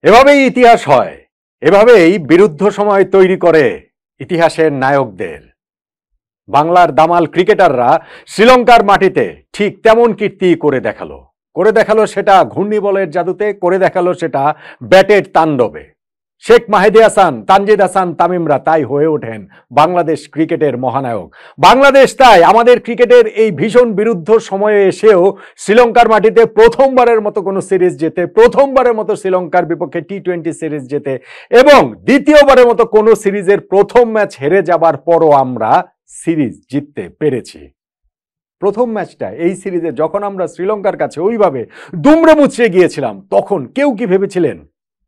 এভাবেই ইতিহাস হয়, এভাবেই বিরুদ্ধ সময় তৈরি করে ইতিহাসের নায়কদের। বাংলার দামাল ক্রিকেটাররা শ্রীলঙ্কার মাটিতে ঠিক তেমন কীর্তি করে দেখালো সেটা ঘূর্ণিবলের জাদুতে, করে দেখালো সেটা ব্যাটের তাণ্ডবে। শেখ মাহেদী হাসান, তানজিদ হাসান তামিমরা তাই হয়ে ওঠেন বাংলাদেশ ক্রিকেটের মহানায়ক। বাংলাদেশ তাই আমাদের ক্রিকেটের এই ভীষণ বিরুদ্ধ সময়ে এসেও শ্রীলঙ্কার মাটিতে প্রথমবারের মতো কোনো সিরিজ জেতে, প্রথমবারের মতো শ্রীলঙ্কার বিপক্ষে টি-20 সিরিজ জেতে এবং দ্বিতীয়বারের মতো কোনো সিরিজের প্রথম ম্যাচ হেরে যাবার পরও আমরা সিরিজ জিততে পেরেছি। প্রথম ম্যাচটা এই সিরিজে যখন আমরা শ্রীলঙ্কার কাছে ওইভাবে দুমড়ে মুচড়ে গিয়েছিলাম, তখন কেউ কি ভেবেছিলেন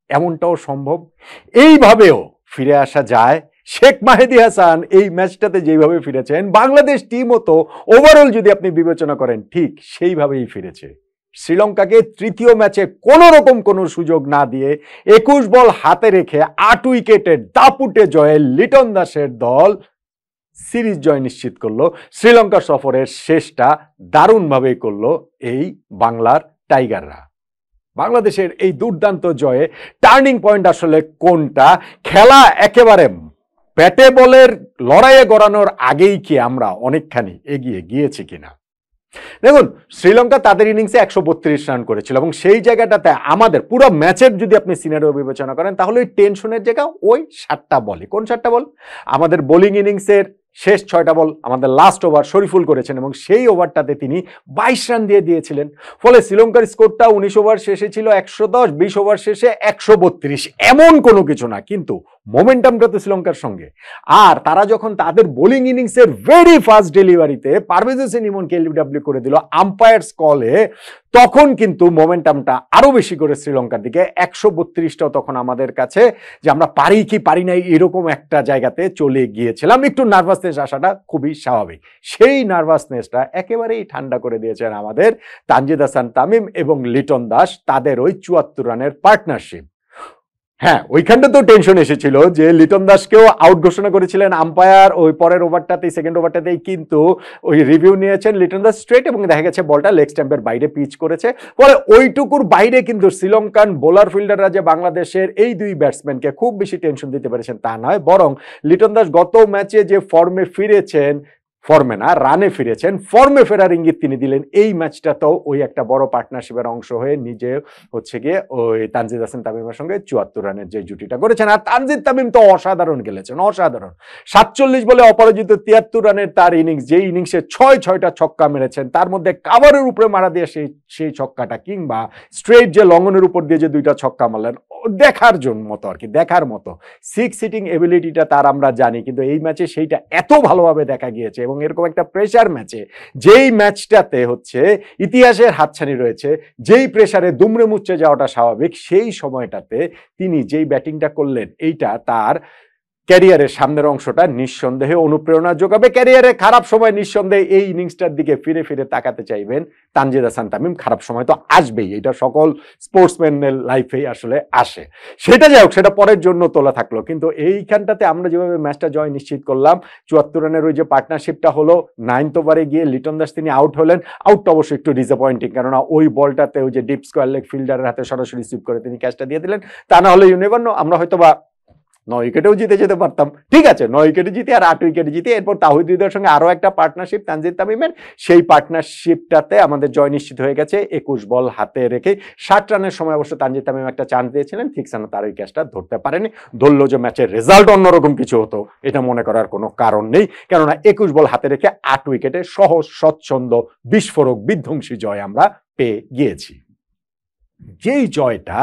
এমনটাও সম্ভব? এইভাবেও ফিরে আসা যায়। শেখ মাহেদী হাসান এই ম্যাচটাতে যেভাবে ফিরেছেন, বাংলাদেশ টিমও তো ওভারঅল যদি আপনি বিবেচনা করেন ঠিক সেইভাবেই ফিরেছে। শ্রীলঙ্কাকে তৃতীয় ম্যাচে কোনো রকম কোনো সুযোগ না দিয়ে 21 বল হাতে রেখে 8 উইকেটের দাপুটে জয়ে লিটন দাসের দল সিরিজ জয় নিশ্চিত করলো। শ্রীলঙ্কা সফরের শেষটা দারুণভাবেই করলো এই বাংলার টাইগাররা। বাংলাদেশের এই দুর্দান্ত জয়ে টার্নিং পয়েন্ট আসলে কোনটা? খেলা একেবারে ব্যাটে বলের লড়াইয়ে গড়ানোর আগেই কি আমরা অনেকখানি এগিয়ে গিয়েছি কিনা? দেখুন, শ্রীলঙ্কা তাদের ইনিংসে 132 রান করেছিল এবং সেই জায়গাটাতে আমাদের পুরো ম্যাচের যদি আপনি সিনারিও বিবেচনা করেন তাহলে ওই টেনশনের জায়গা ওই 7টা বলই। কোন 7টা বল? আমাদের বোলিং ইনিংসের শেষ 6টা বল আমাদের লাস্ট ওভার শরীফুল করেছেন এবং সেই ওভারটাতে তিনি 22 রান দিয়ে দিয়েছিলেন। ফলে শ্রীলঙ্কার স্কোরটা 19 ওভার শেষে ছিল 110, 20 ওভার শেষে 132। এমন কোনো কিছু না, কিন্তু মোমেন্টামটা তো শ্রীলঙ্কার সঙ্গে। আর তারা যখন তাদের বোলিং ইনিংসের ভেরি ফাস্ট ডেলিভারিতে পারভেজ হোসেন ইমনকে এলবিডব্লিউ করে দিল আম্পায়ার্স কলে, তখন কিন্তু মোমেন্টামটা আরো বেশি করে শ্রীলঙ্কার দিকে। 132টাও তখন আমাদের কাছে যে আমরা পারি কি পারি নাই এরকম একটা জায়গাতে চলে গিয়েছিলাম। একটু নার্ভাসনেস আসাটা খুবই স্বাভাবিক। সেই নার্ভাসনেসটা একেবারেই ঠান্ডা করে দিয়েছেন আমাদের তানজিদ হাসান তামিম এবং লিটন দাস, তাদের ওই 74 রানের পার্টনারশিপ। হ্যাঁ, ওইখানটা তো টেনশন এসেছিল যে লিটন দাসকেও আউট ঘোষণা করেছিলেন আম্পায়ার ওই পরের ওভারটাতেই, সেকেন্ড ওভারটাতেই, কিন্তু ওই রিভিউ নিয়েছেন লিটন দাস স্ট্রেট এবং দেখা গেছে বলটা লেগ স্ট্যাম্পের বাইরে পিচ করেছে। ফলে ওইটুকুর বাইরে কিন্তু শ্রীলঙ্কান বোলার ফিল্ডাররা যে বাংলাদেশের এই দুই ব্যাটসম্যানকে খুব বেশি টেনশন দিতে পেরেছেন তা নয়, বরং লিটন দাস গত ম্যাচে যে ফর্মে ফিরেছেন, ফর্মে না রানে ফিরেছেন, ফর্মে ফেরার ইঙ্গিত তিনি দিলেন এই ম্যাচটাতেও ওই একটা বড় পার্টনারশিপের অংশ হয়ে নিজে হচ্ছে গিয়ে ওই তানজিদ হাসান তামিমের সঙ্গে 74 রানের যে জুটিটা করেছেন। আর তানজিদ তামিম তো অসাধারণ খেলেছেন, অসাধারণ। 47 বলে অপরাজিত 73 রানের তার ইনিংস, যে ইনিংসে 6টা ছক্কা মেরেছেন, তার মধ্যে কাভারের উপরে মারা দিয়ে সেই ছক্কাটা, কিংবা স্ট্রেট যে লঙ্গনের উপর দিয়ে যে 2টা ছক্কা মারলেন, দেখার জন্য মতো আর কি, দেখার মতো। 6 সিটিং এবিলিটিটা তার আমরা জানি, কিন্তু এই ম্যাচে সেইটা এত ভালোভাবে দেখা গিয়েছে এবং এরকম একটা প্রেসার ম্যাচে, যেই ম্যাচটাতে হচ্ছে ইতিহাসের হাতছানি রয়েছে, যেই প্রেসারে দুমড়ে মুচড়ে যাওয়াটা স্বাভাবিক, সেই সময়টাতে তিনি যেই ব্যাটিংটা করলেন এইটা তার ক্যারিয়ারের সামনের অংশটা নিঃসন্দেহে অনুপ্রেরণা যোগাবে। ক্যারিয়ারে খারাপ সময় নিঃসন্দেহে এই ইনিংসটার দিকে ফিরে ফিরে তাকাতে চাইবেন তানজিদ হাসান তামিম। খারাপ সময় তো আসবেই, এটা সকল স্পোর্টসম্যানের লাইফেই আসলে আসে। সেটা যাই হোক, সেটা পরের জন্য তোলা থাকলো। কিন্তু এইখানটাতে আমরা যেভাবে ম্যাচটা জয় নিশ্চিত করলাম, 74 রানের ওই যে পার্টনারশিপটা হলো, 9th ওভারে গিয়ে লিটন দাস তিনি আউট হলেন। আউটটা অবশ্যই একটু ডিসঅ্যাপয়েন্টিং, কেননা ওই বলটাতে ওই যে ডিপ স্কোয়ার লেগ ফিল্ডারের হাতে সরাসরি সুইপ করে তিনি ক্যাচটা দিয়ে দিলেন। তা না হলে ইউ নেভার নো, আমরা হয়তো বা 9 উইকেটেও জিতে যেতে পারতাম। ঠিক আছে, 9 উইকেটে জিতে আর 8 উইকেটে জিতে, এরপর তাহিদ হৃদয়ের সঙ্গে আরো একটা পার্টনারশিপ তানজিদ তামিমের, সেই পার্টনারশিপটাতে আমাদের জয় নিশ্চিত হয়ে গেছে 21 বল হাতে রেখে। 60 রানের সময় অবশ্য তানজিদ তামিম একটা চান্স দিয়েছিলেন, থিকসানো তার ওই ক্যাচটা ধরতে পারেনি। ধরলো যে ম্যাচের রেজাল্ট অন্যরকম কিছু হতো, এটা মনে করার কোনো কারণ নেই, কেননা 21 বল হাতে রেখে 8 উইকেটে সহজ স্বচ্ছন্দ বিস্ফোরক বিধ্বংসী জয় আমরা পেয়ে গিয়েছি। যেই জয়টা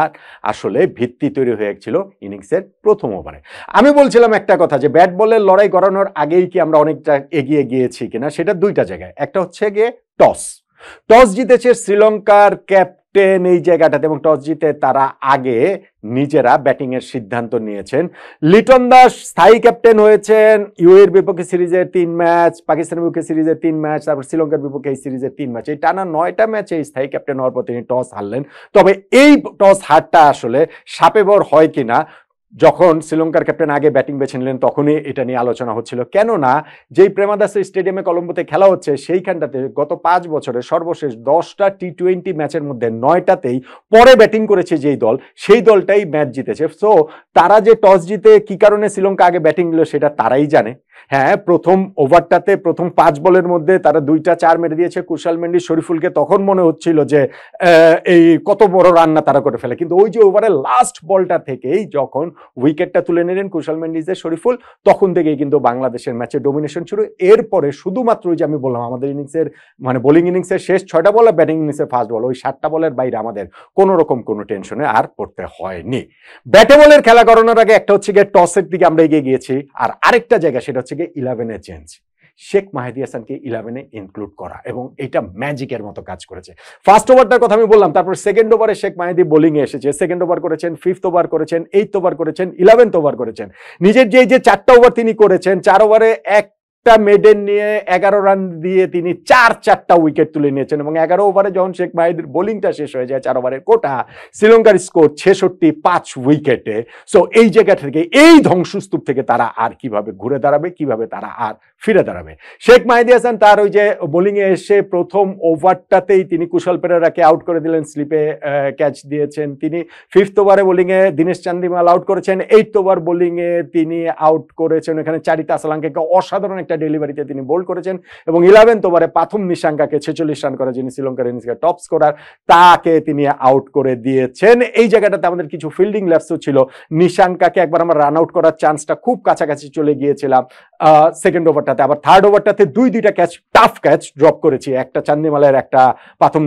আসলে ভিত্তি তৈরি হয়েছিল ইনিংসের প্রথম ওভারে। আমি বলছিলাম একটা কথা, যে ব্যাট বলের লড়াই করানোর আগেই কি আমরা অনেকটা এগিয়ে গিয়েছি কিনা, সেটা দুইটা জায়গায়। একটা হচ্ছে গিয়ে টস জিতেছে শ্রীলঙ্কার ক্যাপ্টেন এই জায়গাটাতে, এবং টস জিতে তারা আগে নিজেরা ব্যাটিং এর সিদ্ধান্ত নিয়েছেন। লিটন দাস স্থায়ী ক্যাপ্টেন হয়েছেন ইউএর বিপক্ষে সিরিজের 3 ম্যাচ, পাকিস্তানের বিপক্ষে সিরিজের 3 ম্যাচ, তারপর শ্রীলঙ্কার বিপক্ষে এই সিরিজের 3 ম্যাচ, এই টানা 9টা ম্যাচে স্থায়ী ক্যাপ্টেন হওয়ার পর তিনি টস হারলেন। তবে এই টস হারটা আসলে সাপে বর হয় কিনা, যখন শ্রীলঙ্কার ক্যাপ্টেন আগে ব্যাটিং বেছে নিলেন তখনই এটা নিয়ে আলোচনা হচ্ছিল, কেননা যেই প্রেমাদাসা স্টেডিয়ামে কলম্বোতে খেলা হচ্ছে সেইখানটাতে গত 5 বছরে সর্বশেষ 10টা টি20 ম্যাচের মধ্যে 9টাতেই পরে ব্যাটিং করেছে যেই দল, সেই দলটাই ম্যাচ জিতেছে। সো তারা যে টস জিতে কি কারণে শ্রীলঙ্কা আগে ব্যাটিং দিল সেটা তারাই জানে। হ্যাঁ, প্রথম ওভারটাতে প্রথম 5 বলের মধ্যে তারা 2টা 4 মেরে দিয়েছে কুশাল মেন্ডিস শরীফুলকে, তখন মনে হচ্ছিল যে এই কত বড় রান্না তারা করে ফেলে, কিন্তু ওই যে ওভারের লাস্ট বলটা থেকেই যখন উইকেটটা তুলে নিলেন কুশাল মেন্ডিসের শরীফুল, তখন থেকেই কিন্তু বাংলাদেশের ম্যাচে ডোমিনেশন শুরু। এরপরে শুধুমাত্র ওই যে আমি বললাম আমাদের ইনিংসের মানে বোলিং ইনিংসের শেষ 6টা বল আর ব্যাটিং ইনিংসের ফার্স্ট বল, ওই 7টা বলের বাইরে আমাদের কোনো রকম কোনো টেনশনে আর পড়তে হয়নি। ব্যাটে বলের খেলা করানোর আগে একটা হচ্ছে গিয়ে টসের দিকে আমরা এগিয়ে গিয়েছি, আর আরেকটা জায়গা সেটা হচ্ছে গিয়ে 11-এ চেঞ্জ, শেখ মাহেদী হাসানকে 11-এ ইনক্লুড করা, এবং এটা ম্যাজিকের মতো কাজ করেছে। ফার্স্ট ওভারটার কথা আমি বললাম, তারপর সেকেন্ড ওভারে শেখ মাহেদী বোলিং এ এসেছে, সেকেন্ড ওভার করেছেন, 5th ওভার করেছেন, 8th ওভার করেছেন, 11th ওভার করেছেন। নিজের যে 4টা ওভার তিনি করেছেন, 4 ওভারে একটা মেডেন নিয়ে 11 রান দিয়ে তিনি 4টা উইকেট তুলে নিয়েছেন, এবং 11 ওভারে যখন শেখ মাহেদীর বোলিংটা শেষ হয়ে যায় 4 ওভারের কোটা, শ্রীলঙ্কার স্কোর 66, 5 উইকেটে। সো এই জায়গা থেকে, এই ধ্বংসস্তূপ থেকে তারা আর কিভাবে ঘুরে দাঁড়াবে, কিভাবে তারা আর ফিরে দাঁড়াবে। শেখ মাহেদী হাসান তার ওই যে বোলিং এ এসে প্রথম ওভারটাতেই তিনি কুশল পেরেরাকে আউট করে দিলেন, স্লিপে ক্যাচ দিয়েছেন তিনি। 5th ওভারে বোলিং এ দীনেশ চান্দিমাল আউট করেছেন, 8th ওভার বোলিং এ তিনি আউট করেছেন, এখানে চারিতা আসলাঙ্কে অসাধারণ একটা ডেলিভারিতে তিনি বোল্ড করেছেন, এবং 11th ওভারে পাথুম নিশাঙ্কাকে 46 রান করে, যিনি শ্রীলঙ্কার ইনিংসের টপ স্কোরার, তাকে তিনি আউট করে দিয়েছেন। এই জায়গাটাতে আমাদের কিছু ফিল্ডিং ল্যাপসও ছিল, নিশাঙ্কাকে একবার আমরা রান আউট করার চান্সটা খুব কাছাকাছি চলে গিয়েছিলাম সেকেন্ড ওভারটাতে। আবার থার্ড ওভারটাতে দুইটা ক্যাচ, টাফ ক্যাচ ড্রপ করেছি, একটা চান্দিমালের, একটা পাথম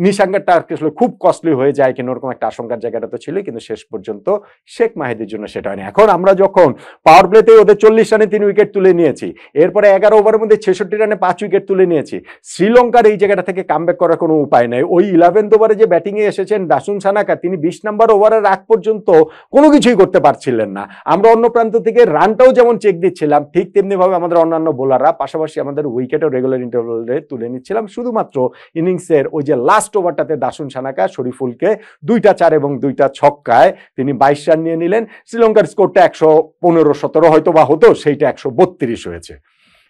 নিশাঙ্কারটা আসলে খুব কস্টলি হয়ে যায় কিনা ওরকম একটা আশঙ্কার জায়গাটা তো ছিল, কিন্তু শেষ পর্যন্ত শেখ মাহেদীর জন্য সেটা হয়নি। এখন আমরা যখন পাওয়ার প্লেতে ওদের 40 রানে 3 উইকেট তুলে নিয়েছি, এরপরে 11 ওভারের মধ্যে 66 রানে 5 উইকেট তুলে নিয়েছি, শ্রীলঙ্কার এই জায়গাটা থেকে কামব্যাক করার কোনো উপায় নাই। ওই 11th ওভারে যে ব্যাটিং এ এসেছেন দাসুন সানাকা, তিনি 20 নম্বর ওভারের আগ পর্যন্ত কোনো কিছুই করতে পারছিলেন না। আমরা অন্য প্রান্ত থেকে রানটাও যেমন চেক দিচ্ছিলাম, ঠিক তেমনি ভাবে আমাদের অন্যান্য বোলাররা পাশাপাশি আমাদের উইকেটও রেগুলার ইন্টারভ্যালে তুলে নিচ্ছিলাম। শুধুমাত্র ইনিংসের ওই যে লাস্ট ওভারটাতে দাসুন সানাকা শরীফুলকে 2টা 4 এবং 2টা ছক্কায় তিনি 22 রান নিয়ে নিলেন। শ্রীলঙ্কার স্কোরটা 115-17 হয়তো বা হতো, সেইটা 132 হয়েছে।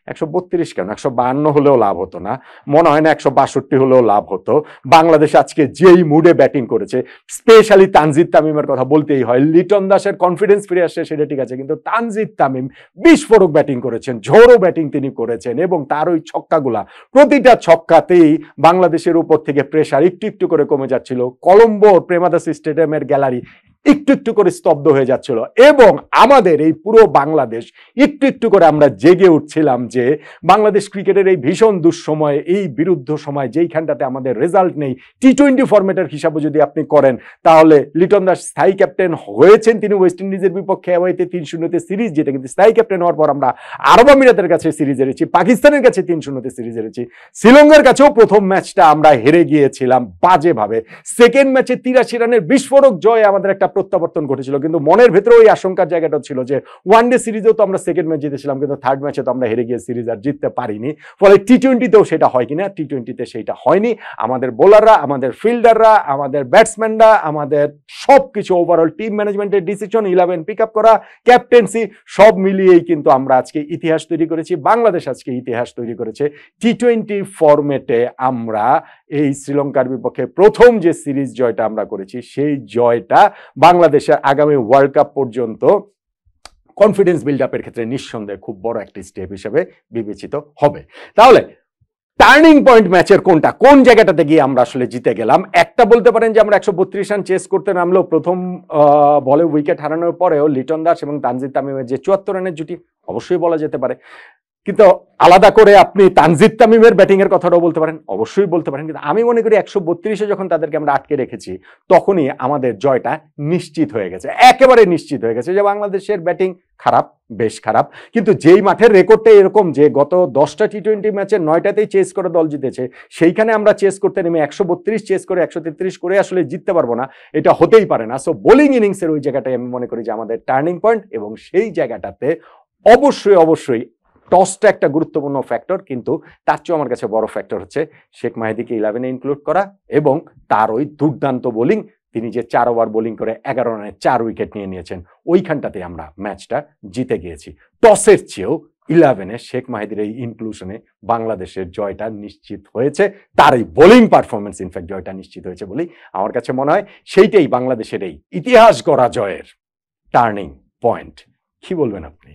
132 কেন, 152 হলেও লাভ হতো না, মনে হয় না 162 হলেও লাভ হতো। বাংলাদেশ আজকে যেই মুডে ব্যাটিং করেছে, স্পেশালি তানজিদ তামিমের কথা বলতেই হয়। লিটন দাসের কনফিডেন্স ফিরে আসছে সেটা ঠিক আছে, কিন্তু তানজিদ তামিম বিস্ফোরক ব্যাটিং করেছেন, ঝোড়ো ব্যাটিং তিনি করেছেন, এবং তার ওই ছক্কাগুলা, প্রতিটা ছক্কাতেই বাংলাদেশের উপর থেকে প্রেসার একটু একটু করে কমে যাচ্ছিল। কলম্বোর প্রেমাদাসা স্টেডিয়ামের গ্যালারি একটু একটু করে স্তব্ধ হয়ে যাচ্ছিল, এবং আমাদের এই পুরো বাংলাদেশ একটু একটু করে আমরা জেগে উঠছিলাম যে বাংলাদেশ ক্রিকেটের এই ভীষণ দুঃসময়ে, এই বিরুদ্ধ সময়, যেইখানটাতে আমাদের রেজাল্ট নেই, টি20 ফরম্যাটের হিসাবে যদি আপনি করেন, তাহলে লিটন দাস স্থায়ী ক্যাপ্টেন হয়েছেন, তিনি ওয়েস্ট ইন্ডিজের বিপক্ষে অ্যাওয়েতে 3-0 সিরিজ জিতে, কিন্তু স্থায়ী ক্যাপ্টেন হওয়ার পর আমরা আরব আমিরাতের কাছে সিরিজ হেরেছি, পাকিস্তানের কাছে 3-0 সিরিজ হেরেছি, শ্রীলঙ্কার কাছেও প্রথম ম্যাচটা আমরা হেরে গিয়েছিলাম বাজেভাবে। সেকেন্ড ম্যাচে 83 রানের বিস্ফোরক জয় আমাদের একটা প্রত্যাবর্তন ঘটেছিল, কিন্তু মনের ভেতরে ওই আশঙ্কার জায়গাটা ছিল যে ওয়ানডে সিরিজেও তো আমরা সেকেন্ড ম্যাচ জিতেছিলাম, কিন্তু থার্ড ম্যাচে তো আমরা হেরে গিয়ে সিরিজ আর জিততে পারিনি। ফলে টি20তেও সেটা হয় কিনা, টি20তে সেটা হয়নি। আমাদের বোলাররা, আমাদের ফিল্ডাররা, আমাদের ব্যাটসম্যানরা, আমাদের সবকিছু ওভারঅল টিম ম্যানেজমেন্টের ডিসিশন, 11 পিক আপ করা, ক্যাপ্টেন্সি, সব মিলিয়েই কিন্তু আমরা আজকে ইতিহাস তৈরি করেছি। বাংলাদেশ আজকে ইতিহাস তৈরি করেছে। টি20 ফরম্যাটে আমরা এই শ্রীলঙ্কার বিপক্ষে প্রথম যে সিরিজ জয়টা আমরা করেছি, সেই জয়টা বাংলাদেশের আগামী ওয়ার্ল্ড কাপ পর্যন্ত কনফিডেন্স বিল্ড আপের ক্ষেত্রে নিঃসন্দেহে খুব বড় একটি স্টেপ হিসেবে বিবেচিত হবে। তাহলে টার্নিং পয়েন্ট ম্যাচের কোনটা, কোন জায়গাটাতে গিয়ে আমরা আসলে জিতে গেলাম? একটা বলতে পারেন যে আমরা 132 রান চেস করতে নামলেও প্রথম বলে উইকেট হারানোর পরেও লিটন দাস এবং তানজিদ তামিমের যে 74 রানের জুটি, অবশ্যই বলা যেতে পারে। কিন্তু আলাদা করে আপনি তানজিদ তামিমের ব্যাটিং এর কথাটাও বলতে পারেন, অবশ্যই বলতে পারেন, কিন্তু আমি মনে করি 132-এ যখন তাদেরকে আমরা আটকে রেখেছি, তখনই আমাদের জয়টা নিশ্চিত হয়ে গেছে, একেবারে নিশ্চিত হয়ে গেছে যে বাংলাদেশের ব্যাটিং খারাপ, বেশ খারাপ, কিন্তু যেই মাঠের রেকর্ডটা এরকম যে গত 10টা টি20 ম্যাচের 9টাতেই চেস করে দল জিতেছে, সেইখানে আমরা চেস করতে নেমে 132 চেস করে 133 করে আসলে জিততে পারবো না, এটা হতেই পারে না। সো বোলিং ইনিংসের ওই জায়গাটাই আমি মনে করি যে আমাদের টার্নিং পয়েন্ট, এবং সেই জায়গাটাতে অবশ্যই টসটা একটা গুরুত্বপূর্ণ ফ্যাক্টর, কিন্তু তার চেয়েও আমার কাছে বড় ফ্যাক্টর হচ্ছে শেখ মাহেদীকে 11-এ ইনক্লুড করা এবং তার ওই দুর্দান্ত বোলিং তিনি যে 4 ওভার বোলিং করে 11 রানে 4 উইকেট নিয়েছেন, ওইখানটাতে আমরা ম্যাচটা জিতে গিয়েছি। টসের চেয়েও 11-এ শেখ মাহিদির এই ইনক্লুশনে বাংলাদেশের জয়টা নিশ্চিত হয়েছে, তার এই বোলিং পারফরমেন্স ইনফ্যাক্ট জয়টা নিশ্চিত হয়েছে বলেই আমার কাছে মনে হয়। সেইটাই বাংলাদেশের এই ইতিহাস গড়া জয়ের টার্নিং পয়েন্ট। কি বলবেন আপনি?